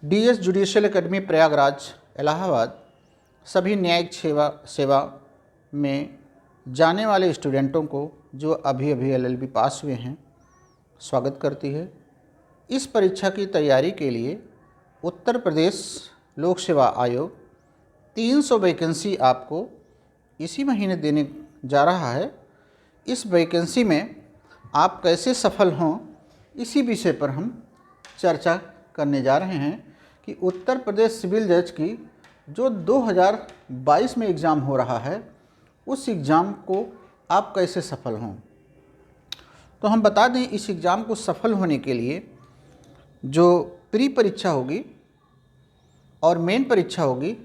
DS judicial academy Prayagraj Allahabad सभी न्यायिक सेवा में जाने वाले स्टूडेंटों को जो अभी अभी एलएलबी पास हुए हैं स्वागत करती है। इस परीक्षा की तैयारी के लिए उत्तर प्रदेश लोक सेवा आयोग 300 वैकेंसी आपको इसी महीने देने जा रहा है। इस वैकेंसी में आप कैसे सफल हों इसी विषय पर हम चर्चा करने जा रहे हैं कि उत्तर प्रदेश सिविल जज की जो 2022 में एग्ज़ाम हो रहा है उस एग्ज़ाम को आप कैसे सफल हों। तो हम बता दें, इस एग्ज़ाम को सफल होने के लिए जो प्री परीक्षा होगी और मेन परीक्षा होगी,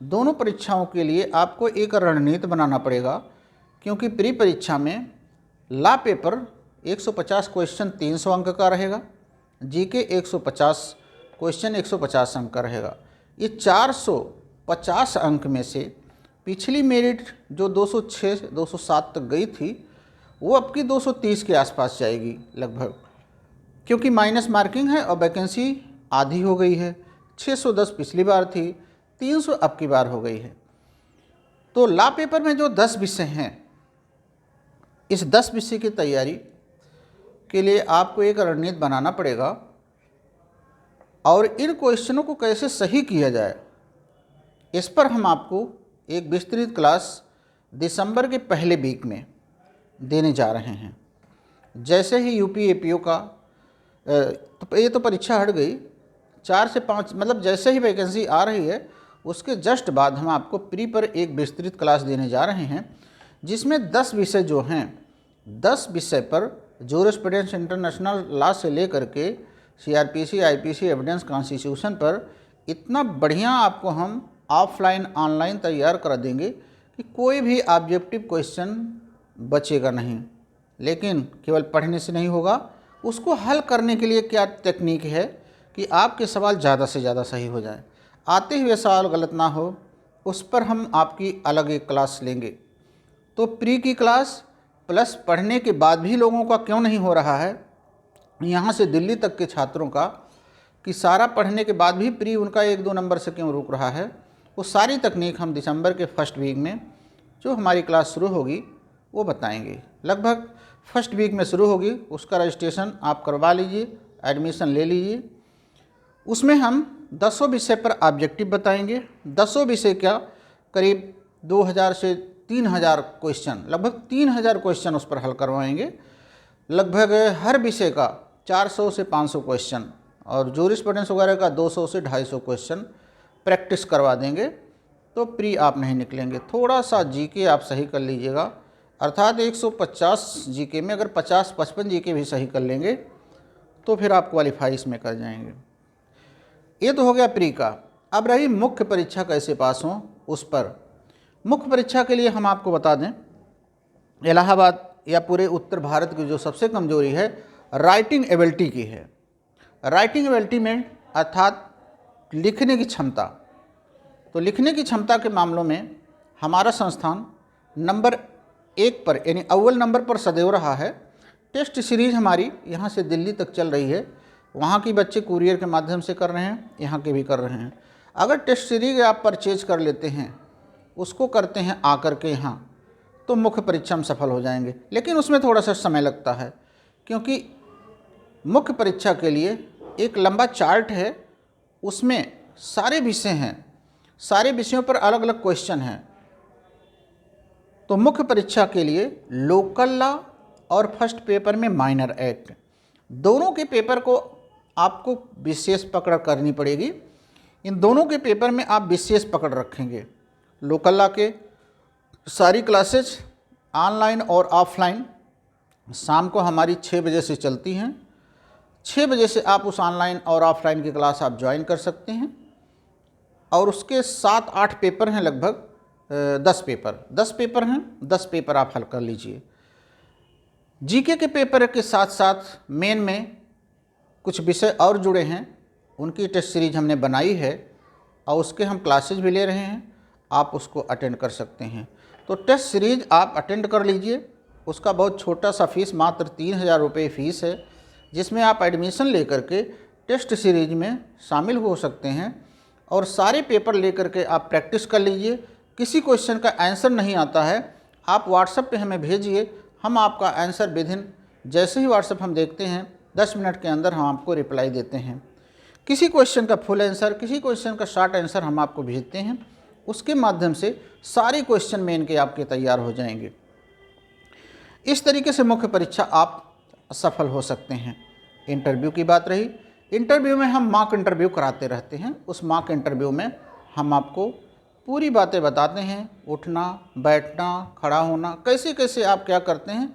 दोनों परीक्षाओं के लिए आपको एक रणनीति बनाना पड़ेगा, क्योंकि प्री परीक्षा में लॉ पेपर 150 क्वेश्चन 300 अंक का रहेगा, जीके 150 क्वेश्चन 150 अंक का रहेगा। ये 450 अंक में से पिछली मेरिट जो 206 207 तक गई थी वो अब की 230 के आसपास जाएगी लगभग, क्योंकि माइनस मार्किंग है और वैकेंसी आधी हो गई है। 610 पिछली बार थी, 300 अब की बार हो गई है। तो लॉ पेपर में जो 10 विषय हैं, इस 10 विषय की तैयारी के लिए आपको एक रणनीति बनाना पड़ेगा और इन क्वेश्चनों को कैसे सही किया जाए इस पर हम आपको एक विस्तृत क्लास दिसंबर के पहले वीक में देने जा रहे हैं। जैसे ही यूपी एपीओ का तो ये तो परीक्षा हट गई, 4 से 5 मतलब जैसे ही वैकेंसी आ रही है उसके जस्ट बाद हम आपको प्री पर एक विस्तृत क्लास देने जा रहे हैं, जिसमें 10 विषय जो हैं, 10 विषय पर जूरिस्प्रूडेंस इंटरनेशनल लॉ से लेकर के सीआरपीसी आईपीसी एविडेंस कॉन्स्टिट्यूशन पर इतना बढ़िया आपको हम ऑफलाइन ऑनलाइन तैयार कर देंगे कि कोई भी ऑब्जेक्टिव क्वेश्चन बचेगा नहीं। लेकिन केवल पढ़ने से नहीं होगा, उसको हल करने के लिए क्या टेक्निक है कि आपके सवाल ज़्यादा से ज़्यादा सही हो जाए, आते हुए सवाल गलत ना हो, उस पर हम आपकी अलग एक क्लास लेंगे। तो प्री की क्लास प्लस पढ़ने के बाद भी लोगों का क्यों नहीं हो रहा है, यहाँ से दिल्ली तक के छात्रों का, कि सारा पढ़ने के बाद भी प्री उनका 1-2 नंबर से क्यों रुक रहा है, वो सारी तकनीक हम दिसंबर के फर्स्ट वीक में जो हमारी क्लास शुरू होगी वो बताएंगे। लगभग फर्स्ट वीक में शुरू होगी, उसका रजिस्ट्रेशन आप करवा लीजिए, एडमिशन ले लीजिए। उसमें हम 10 विषय पर ऑब्जेक्टिव बताएंगे। 10 विषय क्या, करीब 2000 से 3000 क्वेश्चन, लगभग 3000 क्वेश्चन उस पर हल करवाएंगे। लगभग हर विषय का 400 से 500 क्वेश्चन और जूरिस्प्रूडेंस वगैरह का 200 से 250 क्वेश्चन प्रैक्टिस करवा देंगे। तो प्री आप नहीं निकलेंगे। थोड़ा सा जीके आप सही कर लीजिएगा, अर्थात 150 जीके में अगर 50-55 जीके भी सही कर लेंगे तो फिर आप क्वालिफाई इसमें कर जाएंगे। ये तो हो गया प्री का। अब रही मुख्य परीक्षा कैसे पास हों उस पर। मुख्य परीक्षा के लिए हम आपको बता दें, इलाहाबाद या पूरे उत्तर भारत की जो सबसे कमजोरी है राइटिंग एबिलिटी की है। राइटिंग एबिलिटी में अर्थात लिखने की क्षमता, तो लिखने की क्षमता के मामलों में हमारा संस्थान नंबर 1 पर यानी अव्वल नंबर पर सदैव रहा है। टेस्ट सीरीज़ हमारी यहाँ से दिल्ली तक चल रही है, वहाँ की बच्चे कुरियर के माध्यम से कर रहे हैं, यहाँ के भी कर रहे हैं। अगर टेस्ट सीरीज आप परचेज कर लेते हैं, उसको करते हैं आकर के यहाँ, तो मुख्य परीक्षा में सफल हो जाएंगे। लेकिन उसमें थोड़ा सा समय लगता है, क्योंकि मुख्य परीक्षा के लिए एक लंबा चार्ट है, उसमें सारे विषय हैं, सारे विषयों पर अलग अलग क्वेश्चन हैं। तो मुख्य परीक्षा के लिए लोकल लॉ और फर्स्ट पेपर में माइनर एक्ट, दोनों के पेपर को आपको विशेष पकड़ करनी पड़ेगी। इन दोनों के पेपर में आप विशेष पकड़ रखेंगे। लोकल लॉ के सारी क्लासेज ऑनलाइन और ऑफलाइन शाम को हमारी 6 बजे से चलती हैं। 6 बजे से आप उस ऑनलाइन और ऑफलाइन की क्लास आप ज्वाइन कर सकते हैं। और उसके 7-8 पेपर हैं, लगभग 10 पेपर हैं, 10 पेपर आप हल कर लीजिए। जीके के पेपर के साथ साथ मेन में कुछ विषय और जुड़े हैं, उनकी टेस्ट सीरीज हमने बनाई है और उसके हम क्लासेज भी ले रहे हैं, आप उसको अटेंड कर सकते हैं। तो टेस्ट सीरीज आप अटेंड कर लीजिए। उसका बहुत छोटा सा फीस, मात्र 3000 रुपये फ़ीस है, जिसमें आप एडमिशन लेकर के टेस्ट सीरीज में शामिल हो सकते हैं और सारे पेपर लेकर के आप प्रैक्टिस कर लीजिए। किसी क्वेश्चन का आंसर नहीं आता है, आप व्हाट्सएप पे हमें भेजिए, हम आपका आंसर विदिन जैसे ही व्हाट्सएप हम देखते हैं 10 मिनट के अंदर हम आपको रिप्लाई देते हैं। किसी क्वेश्चन का फुल आंसर, किसी क्वेश्चन का शॉर्ट आंसर हम आपको भेजते हैं, उसके माध्यम से सारे क्वेश्चन मेन के आपके तैयार हो जाएंगे। इस तरीके से मुख्य परीक्षा आप सफल हो सकते हैं। इंटरव्यू की बात रही, इंटरव्यू में हम मॉक इंटरव्यू कराते रहते हैं। उस मॉक इंटरव्यू में हम आपको पूरी बातें बताते हैं, उठना, बैठना, खड़ा होना, कैसे कैसे आप क्या करते हैं,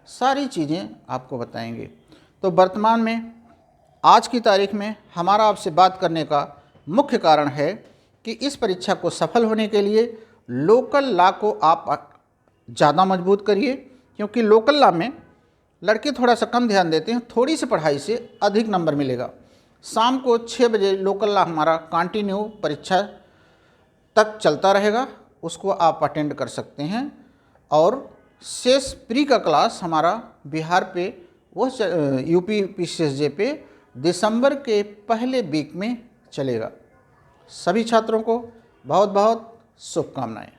सारी चीज़ें आपको बताएंगे। तो वर्तमान में आज की तारीख में हमारा आपसे बात करने का मुख्य कारण है कि इस परीक्षा को सफल होने के लिए लोकल लॉ को आप ज़्यादा मजबूत करिए, क्योंकि लोकल लॉ में लड़के थोड़ा सा कम ध्यान देते हैं, थोड़ी सी पढ़ाई से अधिक नंबर मिलेगा। शाम को 6 बजे लोकल लॉ हमारा कंटिन्यू परीक्षा तक चलता रहेगा, उसको आप अटेंड कर सकते हैं। और शेष प्री का क्लास हमारा बिहार पे वो यूपी PCSJ पे दिसंबर के पहले वीक में चलेगा। सभी छात्रों को बहुत बहुत शुभकामनाएं।